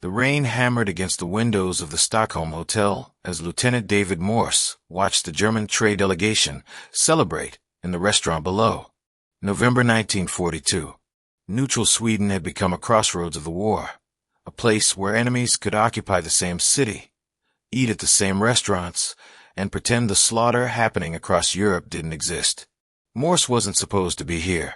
The rain hammered against the windows of the Stockholm hotel as Lieutenant David Morse watched the German trade delegation celebrate in the restaurant below. November 1942. Neutral Sweden had become a crossroads of the war, a place where enemies could occupy the same city, eat at the same restaurants, and pretend the slaughter happening across Europe didn't exist. Morse wasn't supposed to be here.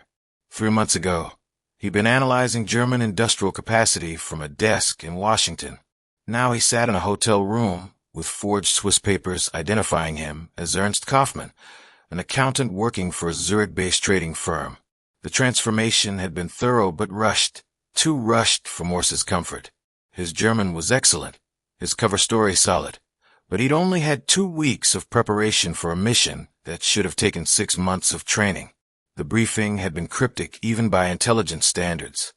3 months ago, he'd been analyzing German industrial capacity from a desk in Washington. Now he sat in a hotel room with forged Swiss papers identifying him as Ernst Kaufmann, an accountant working for a Zurich-based trading firm. The transformation had been thorough but rushed, too rushed for Morse's comfort. His German was excellent, his cover story solid, but he'd only had 2 weeks of preparation for a mission that should have taken 6 months of training. The briefing had been cryptic even by intelligence standards.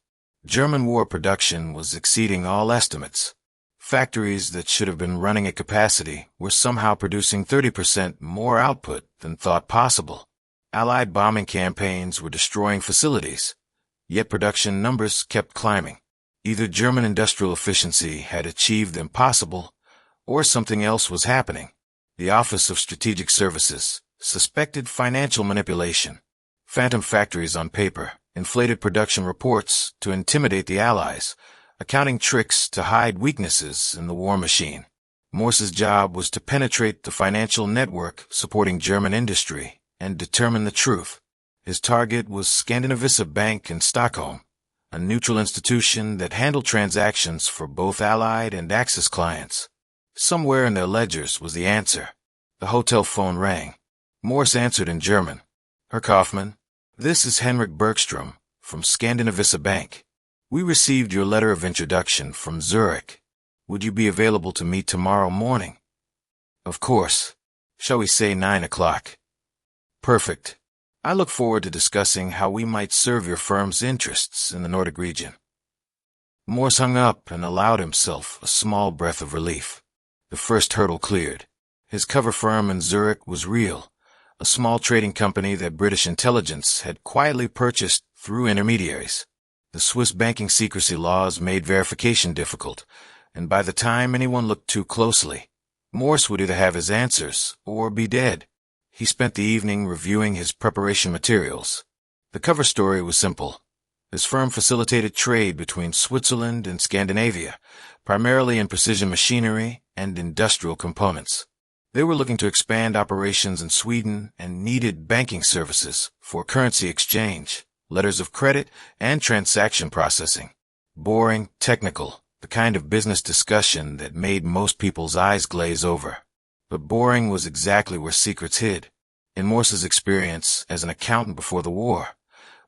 German war production was exceeding all estimates. Factories that should have been running at capacity were somehow producing 30% more output than thought possible. Allied bombing campaigns were destroying facilities, yet production numbers kept climbing. Either German industrial efficiency had achieved the impossible, or something else was happening. The Office of Strategic Services suspected financial manipulation. Phantom factories on paper, inflated production reports to intimidate the Allies, accounting tricks to hide weaknesses in the war machine. Morse's job was to penetrate the financial network supporting German industry and determine the truth. His target was Scandinavia Bank in Stockholm, a neutral institution that handled transactions for both Allied and Axis clients. Somewhere in their ledgers was the answer. The hotel phone rang. Morse answered in German. Herr Kaufmann, this is Henrik Bergstrom from Scandinavia Bank. We received your letter of introduction from Zurich. Would you be available to meet tomorrow morning? Of course. Shall we say 9 o'clock? Perfect. I look forward to discussing how we might serve your firm's interests in the Nordic region. Morse hung up and allowed himself a small breath of relief. The first hurdle cleared. His cover firm in Zurich was real, a small trading company that British intelligence had quietly purchased through intermediaries. The Swiss banking secrecy laws made verification difficult, and by the time anyone looked too closely, Morse would either have his answers or be dead. He spent the evening reviewing his preparation materials. The cover story was simple. His firm facilitated trade between Switzerland and Scandinavia, primarily in precision machinery and industrial components. They were looking to expand operations in Sweden and needed banking services for currency exchange, letters of credit, and transaction processing. Boring, technical, the kind of business discussion that made most people's eyes glaze over. But boring was exactly where secrets hid. In Morse's experience as an accountant before the war,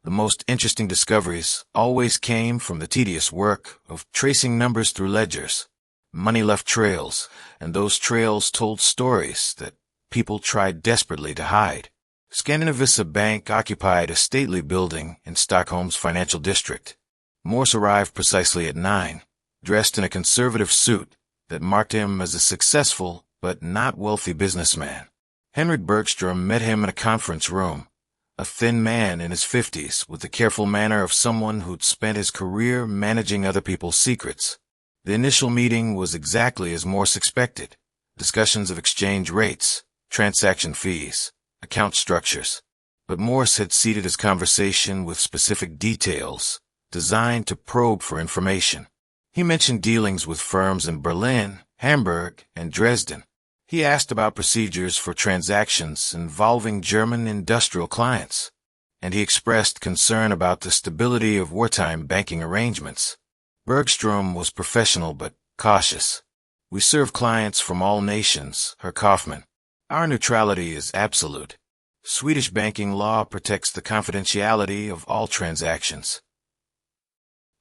the most interesting discoveries always came from the tedious work of tracing numbers through ledgers. Money left trails, and those trails told stories that people tried desperately to hide. Scandinavia Bank occupied a stately building in Stockholm's financial district. Morse arrived precisely at 9, dressed in a conservative suit that marked him as a successful but not wealthy businessman. Henrik Bergstrom met him in a conference room, a thin man in his 50s with the careful manner of someone who'd spent his career managing other people's secrets. The initial meeting was exactly as Morse expected. Discussions of exchange rates, transaction fees, account structures. But Morse had seeded his conversation with specific details, designed to probe for information. He mentioned dealings with firms in Berlin, Hamburg, and Dresden. He asked about procedures for transactions involving German industrial clients, and he expressed concern about the stability of wartime banking arrangements. Bergstrom was professional but cautious. We serve clients from all nations, Herr Kaufmann. Our neutrality is absolute. Swedish banking law protects the confidentiality of all transactions.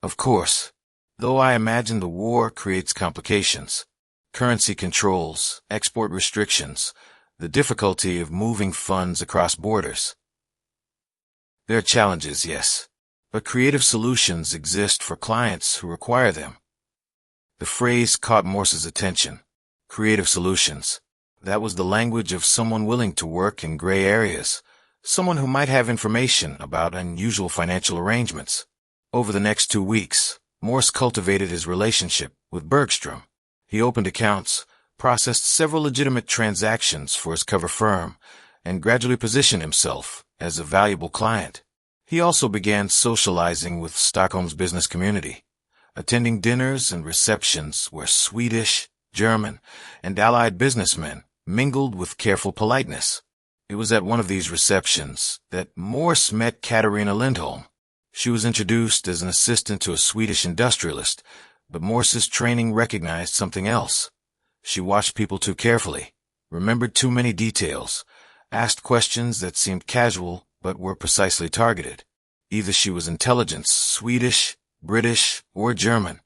Of course, though I imagine the war creates complications. Currency controls, export restrictions, the difficulty of moving funds across borders. There are challenges, yes, but creative solutions exist for clients who require them. The phrase caught Morse's attention. Creative solutions. That was the language of someone willing to work in gray areas, someone who might have information about unusual financial arrangements. Over the next 2 weeks, Morse cultivated his relationship with Bergstrom. He opened accounts, processed several legitimate transactions for his cover firm, and gradually positioned himself as a valuable client. He also began socializing with Stockholm's business community, attending dinners and receptions where Swedish, German, and Allied businessmen mingled with careful politeness. It was at one of these receptions that Morse met Katarina Lindholm. She was introduced as an assistant to a Swedish industrialist, but Morse's training recognized something else. She watched people too carefully, remembered too many details, asked questions that seemed casual but were precisely targeted. Either she was intelligent, Swedish, British, or German,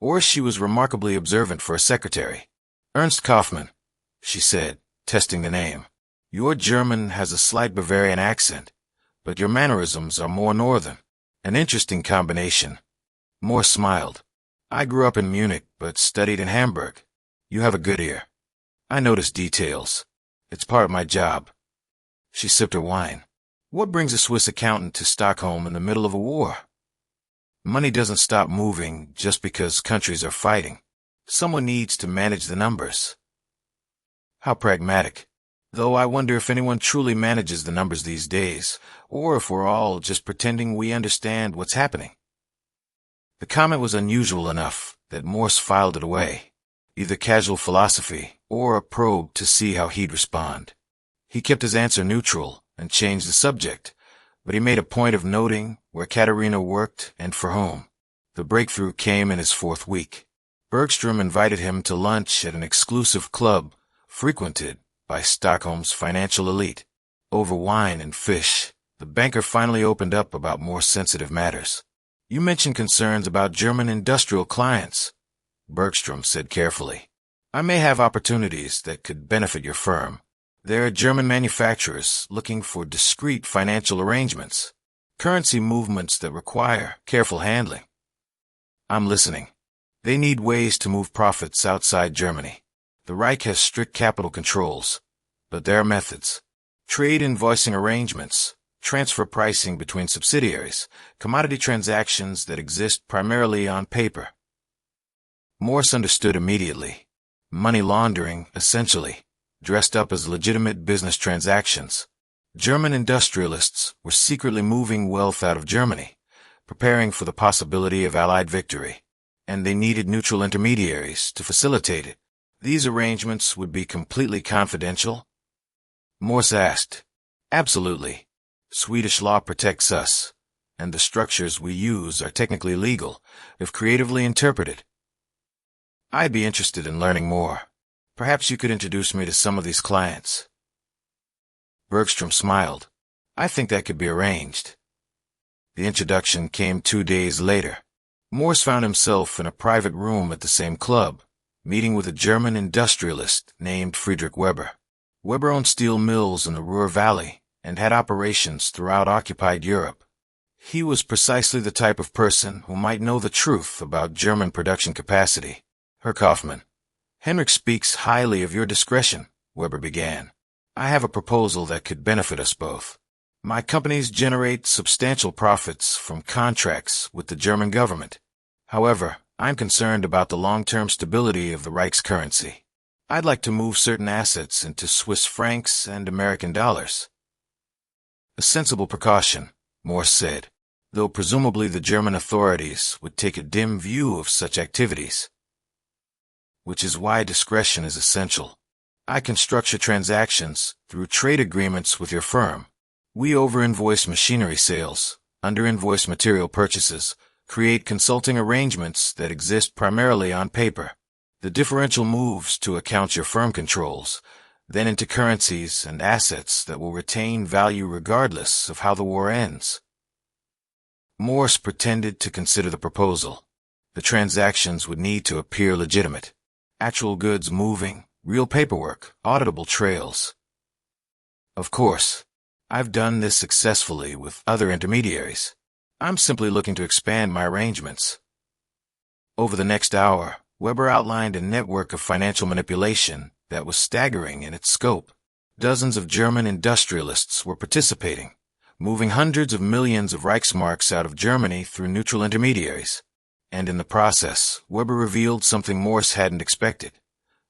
or she was remarkably observant for a secretary. "Ernst Kaufmann," she said, testing the name. "Your German has a slight Bavarian accent, but your mannerisms are more northern. An interesting combination." Morse smiled. "I grew up in Munich, but studied in Hamburg. You have a good ear. I notice details. It's part of my job." She sipped her wine. "What brings a Swiss accountant to Stockholm in the middle of a war?" "Money doesn't stop moving just because countries are fighting. Someone needs to manage the numbers." "How pragmatic. Though I wonder if anyone truly manages the numbers these days, or if we're all just pretending we understand what's happening." The comment was unusual enough that Morse filed it away, either casual philosophy or a probe to see how he'd respond. He kept his answer neutral and changed the subject, but he made a point of noting where Katarina worked and for whom. The breakthrough came in his fourth week. Bergstrom invited him to lunch at an exclusive club frequented by Stockholm's financial elite. Over wine and fish, the banker finally opened up about more sensitive matters. "You mentioned concerns about German industrial clients," Bergstrom said carefully. "I may have opportunities that could benefit your firm. There are German manufacturers looking for discreet financial arrangements, currency movements that require careful handling." "I'm listening." "They need ways to move profits outside Germany. The Reich has strict capital controls, but there are methods. Trade invoicing arrangements, transfer pricing between subsidiaries, commodity transactions that exist primarily on paper." Morse understood immediately. Money laundering, essentially, dressed up as legitimate business transactions. German industrialists were secretly moving wealth out of Germany, preparing for the possibility of Allied victory, and they needed neutral intermediaries to facilitate it. These arrangements would be completely confidential? Morse asked. "Absolutely. Swedish law protects us, and the structures we use are technically legal, if creatively interpreted." "I'd be interested in learning more. Perhaps you could introduce me to some of these clients." Bergstrom smiled. "I think that could be arranged." The introduction came 2 days later. Morse found himself in a private room at the same club, meeting with a German industrialist named Friedrich Weber. Weber owned steel mills in the Ruhr Valley and had operations throughout occupied Europe. He was precisely the type of person who might know the truth about German production capacity. "Herr Kaufmann, Henrik speaks highly of your discretion," Weber began. "I have a proposal that could benefit us both. My companies generate substantial profits from contracts with the German government. However, I'm concerned about the long-term stability of the Reich's currency. I'd like to move certain assets into Swiss francs and American dollars." "A sensible precaution," Morse said, though presumably the German authorities would take a dim view of such activities. "Which is why discretion is essential. I can structure transactions through trade agreements with your firm. We over-invoice machinery sales, under-invoice material purchases, create consulting arrangements that exist primarily on paper. The differential moves to accounts your firm controls, then into currencies and assets that will retain value regardless of how the war ends." Morse pretended to consider the proposal. The transactions would need to appear legitimate. Actual goods moving, real paperwork, auditable trails. "Of course. I've done this successfully with other intermediaries. I'm simply looking to expand my arrangements." Over the next hour, Weber outlined a network of financial manipulation that was staggering in its scope. Dozens of German industrialists were participating, moving hundreds of millions of Reichsmarks out of Germany through neutral intermediaries. And in the process, Weber revealed something Morse hadn't expected.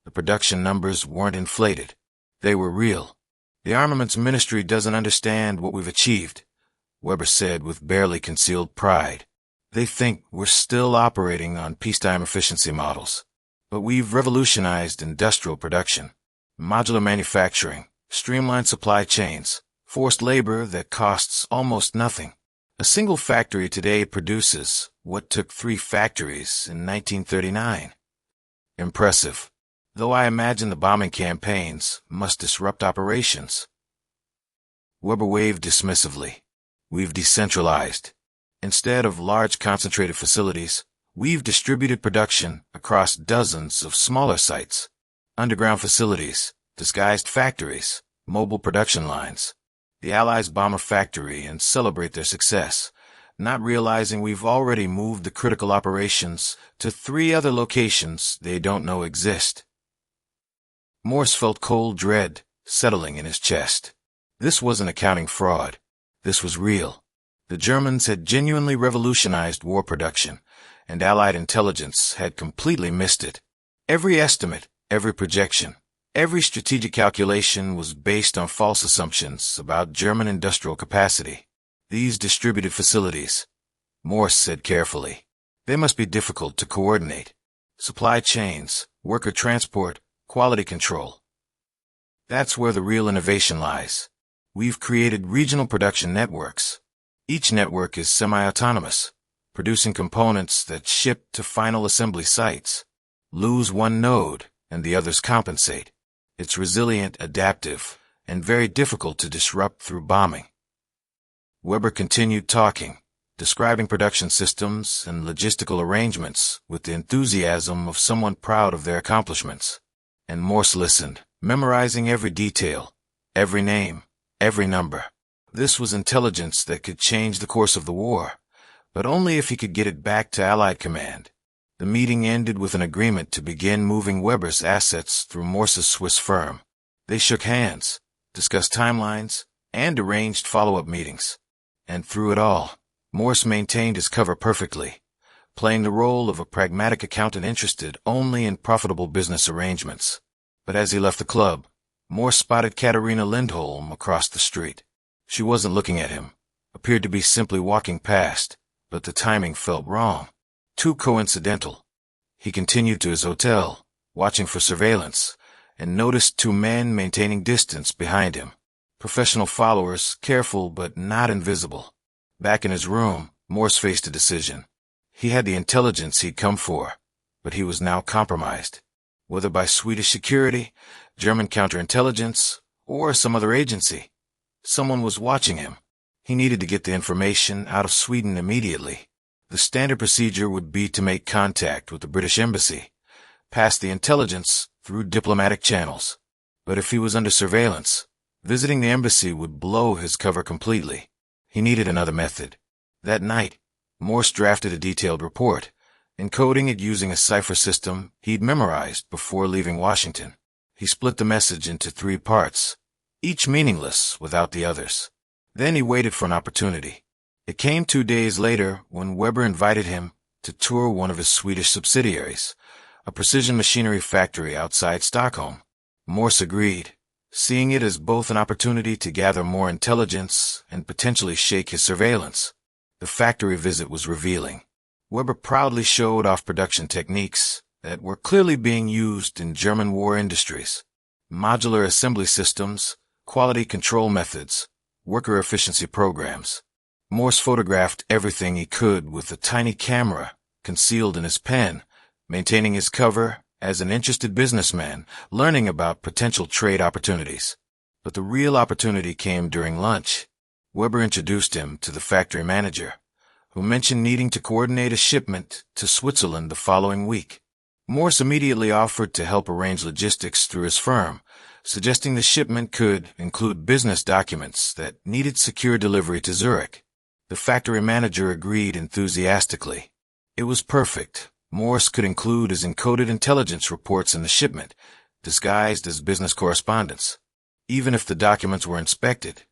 The production numbers weren't inflated. They were real. The Armaments Ministry doesn't understand what we've achieved, Weber said with barely concealed pride. They think we're still operating on peacetime efficiency models. But we've revolutionized industrial production, modular manufacturing, streamlined supply chains, forced labor that costs almost nothing. A single factory today produces what took 3 factories in 1939. Impressive. Though I imagine the bombing campaigns must disrupt operations. Weber waved dismissively. We've decentralized. Instead of large concentrated facilities, we've distributed production across dozens of smaller sites, underground facilities, disguised factories, mobile production lines. The Allies bomb a factory and celebrate their success, not realizing we've already moved the critical operations to 3 other locations they don't know exist. Morse felt cold dread settling in his chest. This wasn't accounting fraud. This was real. The Germans had genuinely revolutionized war production, and Allied intelligence had completely missed it. Every estimate, every projection, every strategic calculation was based on false assumptions about German industrial capacity. These distributed facilities, Morse said carefully, they must be difficult to coordinate. Supply chains, worker transport, quality control. That's where the real innovation lies. We've created regional production networks. Each network is semi-autonomous, producing components that ship to final assembly sites. Lose one node, and the others compensate. It's resilient, adaptive, and very difficult to disrupt through bombing. Weber continued talking, describing production systems and logistical arrangements with the enthusiasm of someone proud of their accomplishments. And Morse listened, memorizing every detail, every name, every number. This was intelligence that could change the course of the war, but only if he could get it back to Allied command. The meeting ended with an agreement to begin moving Weber's assets through Morse's Swiss firm. They shook hands, discussed timelines, and arranged follow-up meetings. And through it all, Morse maintained his cover perfectly, playing the role of a pragmatic accountant interested only in profitable business arrangements. But as he left the club, Morse spotted Katharina Lindholm across the street. She wasn't looking at him, appeared to be simply walking past, but the timing felt wrong. Too coincidental. He continued to his hotel, watching for surveillance, and noticed 2 men maintaining distance behind him. Professional followers, careful but not invisible. Back in his room, Morse faced a decision. He had the intelligence he'd come for, but he was now compromised. Whether by Swedish security, German counterintelligence, or some other agency. Someone was watching him. He needed to get the information out of Sweden immediately. The standard procedure would be to make contact with the British embassy, pass the intelligence through diplomatic channels. But if he was under surveillance, visiting the embassy would blow his cover completely. He needed another method. That night, Morse drafted a detailed report, encoding it using a cipher system he'd memorized before leaving Washington. He split the message into 3 parts, each meaningless without the others. Then he waited for an opportunity. It came 2 days later when Weber invited him to tour one of his Swedish subsidiaries, a precision machinery factory outside Stockholm. Morse agreed, seeing it as both an opportunity to gather more intelligence and potentially shake his surveillance. The factory visit was revealing. Weber proudly showed off production techniques that were clearly being used in German war industries. Modular assembly systems, quality control methods, worker efficiency programs. Morse photographed everything he could with a tiny camera concealed in his pen, maintaining his cover as an interested businessman learning about potential trade opportunities. But the real opportunity came during lunch. Weber introduced him to the factory manager, who mentioned needing to coordinate a shipment to Switzerland the following week. Morse immediately offered to help arrange logistics through his firm, suggesting the shipment could include business documents that needed secure delivery to Zurich. The factory manager agreed enthusiastically. It was perfect. Morse could include his encoded intelligence reports in the shipment, disguised as business correspondence. Even if the documents were inspected,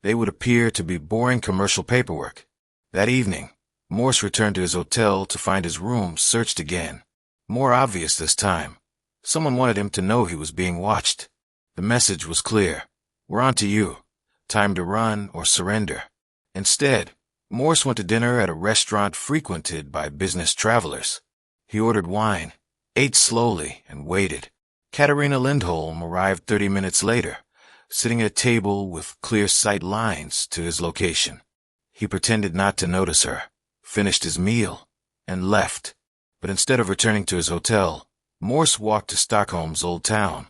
they would appear to be boring commercial paperwork. That evening, Morse returned to his hotel to find his room searched again. More obvious this time. Someone wanted him to know he was being watched. The message was clear. We're on to you. Time to run or surrender. Instead, Morse went to dinner at a restaurant frequented by business travelers. He ordered wine, ate slowly, and waited. Katarina Lindholm arrived 30 minutes later, sitting at a table with clear sight lines to his location. He pretended not to notice her, finished his meal, and left. But instead of returning to his hotel, Morse walked to Stockholm's old town,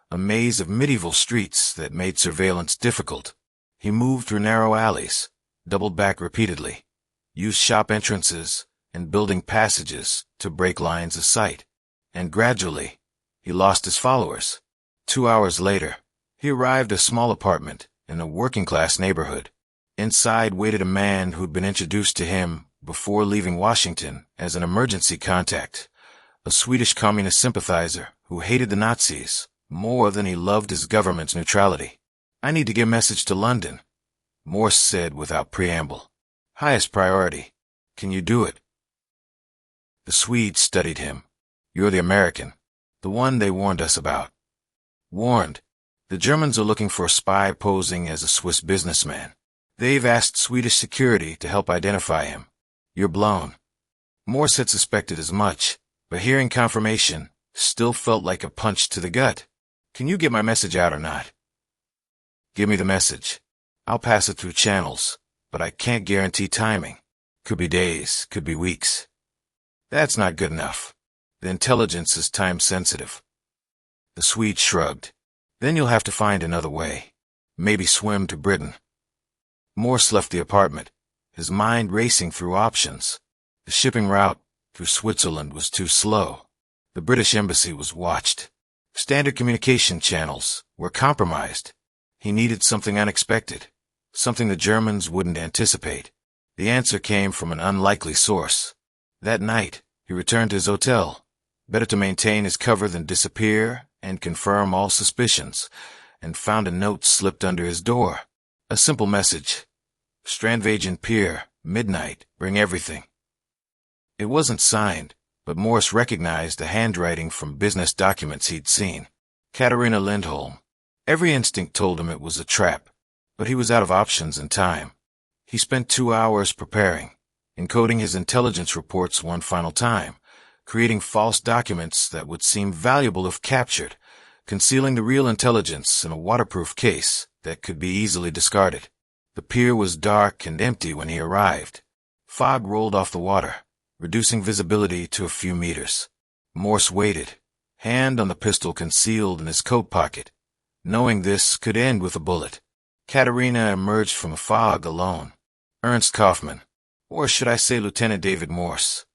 a maze of medieval streets that made surveillance difficult. He moved through narrow alleys, doubled back repeatedly, used shop entrances and building passages to break lines of sight, and gradually, he lost his followers. 2 hours later, he arrived at a small apartment in a working-class neighborhood. Inside waited a man who'd been introduced to him before leaving Washington as an emergency contact, a Swedish communist sympathizer who hated the Nazis more than he loved his government's neutrality. "I need to get a message to London," Morse said without preamble. "Highest priority. Can you do it?" The Swede studied him. "You're the American, the one they warned us about." "Warned? The Germans are looking for a spy posing as a Swiss businessman. They've asked Swedish security to help identify him. You're blown." Morse had suspected as much, but hearing confirmation still felt like a punch to the gut. "Can you get my message out or not?" "Give me the message. I'll pass it through channels, but I can't guarantee timing. Could be days, could be weeks." "That's not good enough. The intelligence is time-sensitive." The Swede shrugged. "Then you'll have to find another way. Maybe swim to Britain." Morse left the apartment, his mind racing through options. The shipping route through Switzerland was too slow. The British embassy was watched. Standard communication channels were compromised. He needed something unexpected, something the Germans wouldn't anticipate. The answer came from an unlikely source. That night, he returned to his hotel. Better to maintain his cover than disappear and confirm all suspicions, and found a note slipped under his door. A simple message. "Strandvagen Pier, midnight, bring everything." It wasn't signed, but Morse recognized the handwriting from business documents he'd seen. Katarina Lindholm. Every instinct told him it was a trap, but he was out of options and time. He spent 2 hours preparing, encoding his intelligence reports one final time, creating false documents that would seem valuable if captured, concealing the real intelligence in a waterproof case that could be easily discarded. The pier was dark and empty when he arrived. Fog rolled off the water, reducing visibility to a few meters. Morse waited, hand on the pistol concealed in his coat pocket, knowing this could end with a bullet. Katarina emerged from the fog alone. Ernst Kaufmann, or should I say Lieutenant David Morse.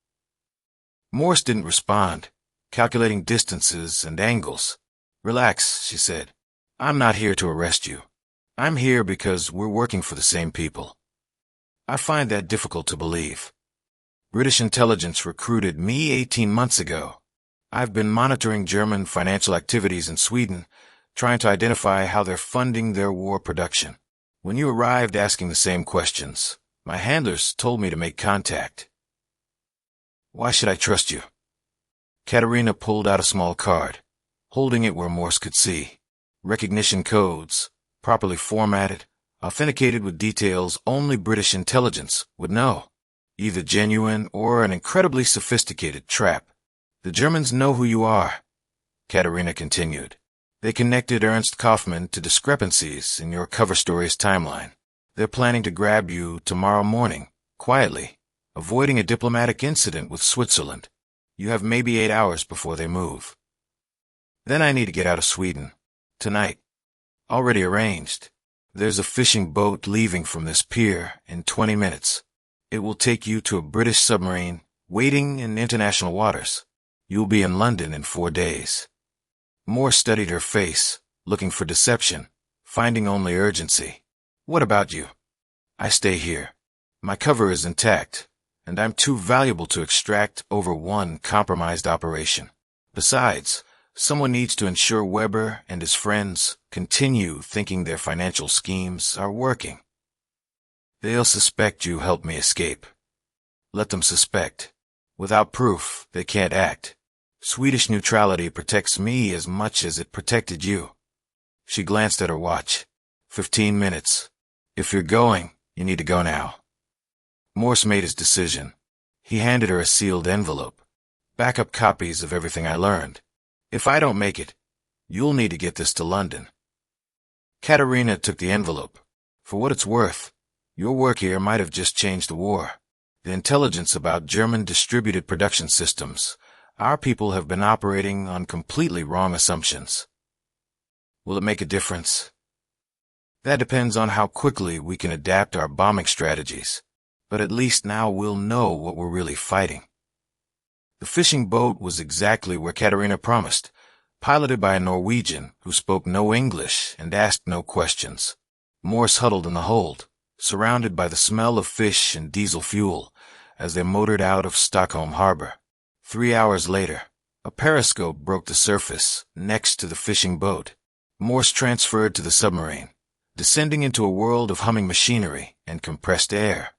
Morse didn't respond, calculating distances and angles. "Relax," she said. "I'm not here to arrest you. I'm here because we're working for the same people." I find that difficult to believe. British intelligence recruited me 18 months ago. I've been monitoring German financial activities in Sweden, trying to identify how they're funding their war production. When you arrived asking the same questions, my handlers told me to make contact. Why should I trust you? Katarina pulled out a small card, holding it where Morse could see. Recognition codes, properly formatted, authenticated with details only British intelligence would know. Either genuine or an incredibly sophisticated trap. "The Germans know who you are," Katarina continued. "They connected Ernst Kaufmann to discrepancies in your cover story's timeline. They're planning to grab you tomorrow morning, quietly, avoiding a diplomatic incident with Switzerland. You have maybe 8 hours before they move. Then I need to get out of Sweden. Tonight. Already arranged. There's a fishing boat leaving from this pier in 20 minutes. It will take you to a British submarine waiting in international waters. You'll be in London in 4 days. Morse studied her face, looking for deception, finding only urgency. "What about you?" "I stay here. My cover is intact, and I'm too valuable to extract over one compromised operation. Besides, someone needs to ensure Weber and his friends continue thinking their financial schemes are working. They'll suspect you helped me escape." Let them suspect. Without proof, they can't act. Swedish neutrality protects me as much as it protected you. She glanced at her watch. 15 minutes. If you're going, you need to go now. Morse made his decision. He handed her a sealed envelope. Backup copies of everything I learned. If I don't make it, you'll need to get this to London. Katerina took the envelope. For what it's worth, your work here might have just changed the war. The intelligence about German distributed production systems. Our people have been operating on completely wrong assumptions. Will it make a difference? That depends on how quickly we can adapt our bombing strategies. But at least now we'll know what we're really fighting. The fishing boat was exactly where Katerina promised, piloted by a Norwegian who spoke no English and asked no questions. Morse huddled in the hold, surrounded by the smell of fish and diesel fuel, as they motored out of Stockholm harbor. 3 hours later, a periscope broke the surface next to the fishing boat. Morse transferred to the submarine, descending into a world of humming machinery and compressed air.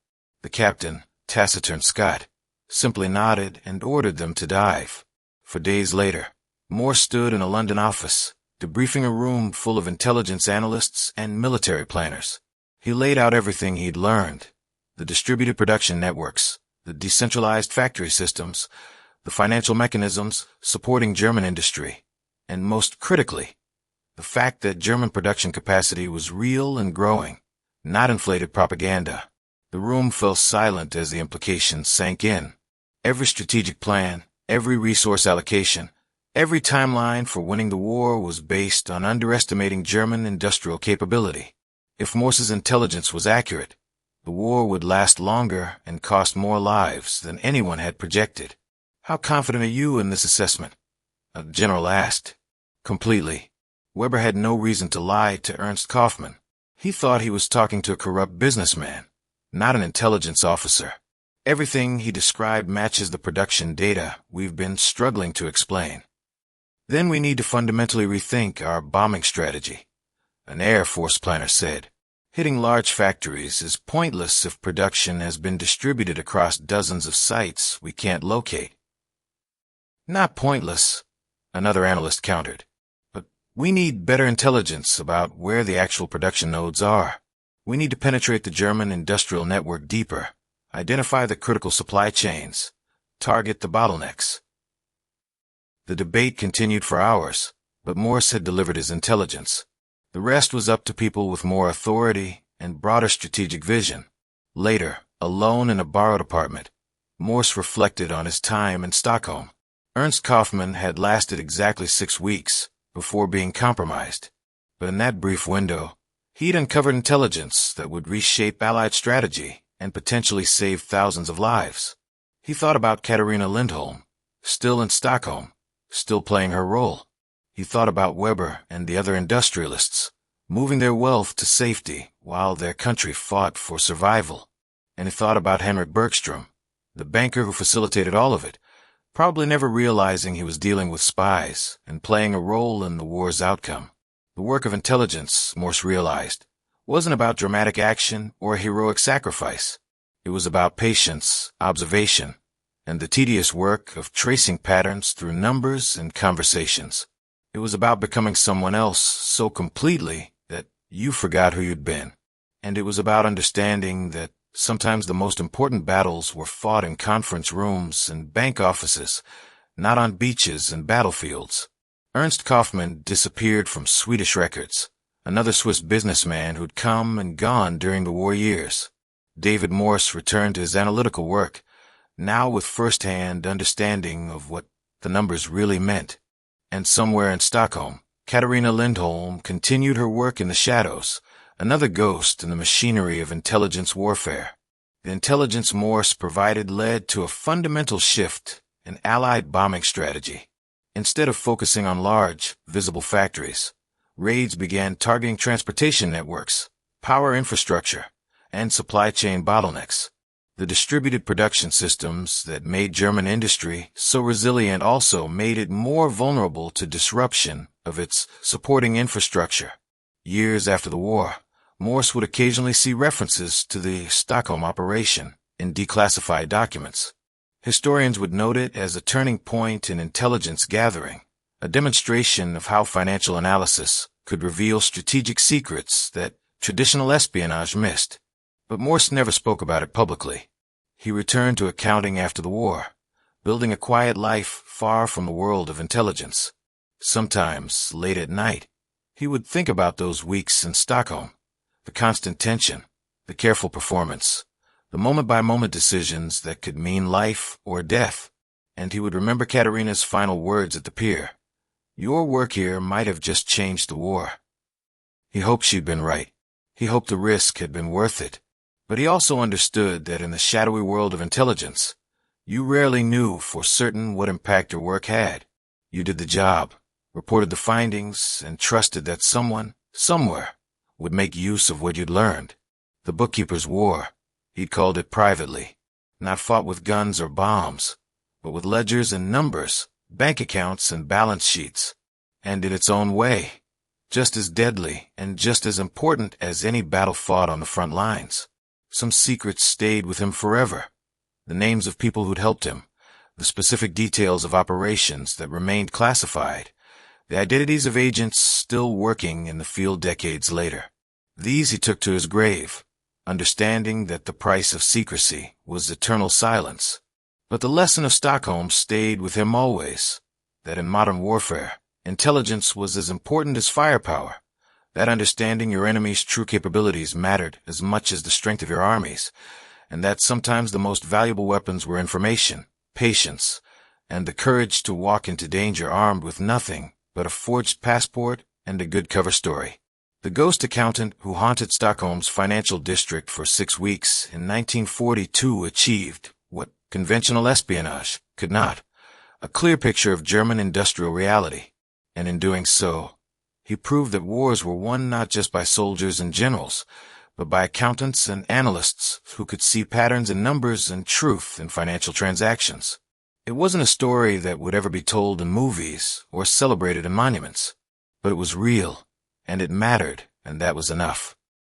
The captain, taciturn Scott, simply nodded and ordered them to dive. For days later, Morse stood in a London office, debriefing a room full of intelligence analysts and military planners. He laid out everything he'd learned: the distributed production networks, the decentralized factory systems, the financial mechanisms supporting German industry, and most critically, the fact that German production capacity was real and growing, not inflated propaganda. The room fell silent as the implications sank in. Every strategic plan, every resource allocation, every timeline for winning the war was based on underestimating German industrial capability. If Morse's intelligence was accurate, the war would last longer and cost more lives than anyone had projected. How confident are you in this assessment? The general asked. Completely. Weber had no reason to lie to Ernst Kaufmann. He thought he was talking to a corrupt businessman, not an intelligence officer. Everything he described matches the production data we've been struggling to explain. Then we need to fundamentally rethink our bombing strategy, an Air Force planner said. Hitting large factories is pointless if production has been distributed across dozens of sites we can't locate. Not pointless, another analyst countered. But we need better intelligence about where the actual production nodes are. We need to penetrate the German industrial network deeper, identify the critical supply chains, target the bottlenecks. The debate continued for hours, but Morse had delivered his intelligence. The rest was up to people with more authority and broader strategic vision. Later, alone in a borrowed apartment, Morse reflected on his time in Stockholm. Ernst Kaufmann had lasted exactly 6 weeks before being compromised. But in that brief window, he'd uncovered intelligence that would reshape Allied strategy and potentially save thousands of lives. He thought about Katarina Lindholm, still in Stockholm, still playing her role. He thought about Weber and the other industrialists, moving their wealth to safety while their country fought for survival. And he thought about Henrik Bergstrom, the banker who facilitated all of it, probably never realizing he was dealing with spies and playing a role in the war's outcome. The work of intelligence, Morse realized, wasn't about dramatic action or heroic sacrifice. It was about patience, observation, and the tedious work of tracing patterns through numbers and conversations. It was about becoming someone else so completely that you forgot who you'd been. And it was about understanding that sometimes the most important battles were fought in conference rooms and bank offices, not on beaches and battlefields. Ernst Kaufmann disappeared from Swedish records, another Swiss businessman who'd come and gone during the war years. David Morse returned to his analytical work, now with first-hand understanding of what the numbers really meant. And somewhere in Stockholm, Katarina Lindholm continued her work in the shadows, another ghost in the machinery of intelligence warfare. The intelligence Morse provided led to a fundamental shift in Allied bombing strategy. Instead of focusing on large, visible factories, raids began targeting transportation networks, power infrastructure, and supply chain bottlenecks. The distributed production systems that made German industry so resilient also made it more vulnerable to disruption of its supporting infrastructure. Years after the war, Morse would occasionally see references to the Stockholm operation in declassified documents. Historians would note it as a turning point in intelligence gathering, a demonstration of how financial analysis could reveal strategic secrets that traditional espionage missed. But Morse never spoke about it publicly. He returned to accounting after the war, building a quiet life far from the world of intelligence. Sometimes, late at night, he would think about those weeks in Stockholm, the constant tension, the careful performance, the moment-by-moment decisions that could mean life or death. And he would remember Katerina's final words at the pier. "Your work here might have just changed the war." He hoped she'd been right. He hoped the risk had been worth it. But he also understood that in the shadowy world of intelligence, you rarely knew for certain what impact your work had. You did the job, reported the findings, and trusted that someone, somewhere, would make use of what you'd learned. The bookkeeper's war, he'd called it privately, not fought with guns or bombs, but with ledgers and numbers, bank accounts and balance sheets, and in its own way, just as deadly and just as important as any battle fought on the front lines. Some secrets stayed with him forever. The names of people who'd helped him, the specific details of operations that remained classified, the identities of agents still working in the field decades later. These he took to his grave, understanding that the price of secrecy was eternal silence. But the lesson of Stockholm stayed with him always, that in modern warfare, intelligence was as important as firepower, that understanding your enemy's true capabilities mattered as much as the strength of your armies, and that sometimes the most valuable weapons were information, patience, and the courage to walk into danger armed with nothing but a forged passport and a good cover story. The ghost accountant who haunted Stockholm's financial district for 6 weeks in 1942 achieved what conventional espionage could not, a clear picture of German industrial reality, and in doing so, he proved that wars were won not just by soldiers and generals, but by accountants and analysts who could see patterns in numbers and truth in financial transactions. It wasn't a story that would ever be told in movies or celebrated in monuments, but it was real, and it mattered, and that was enough.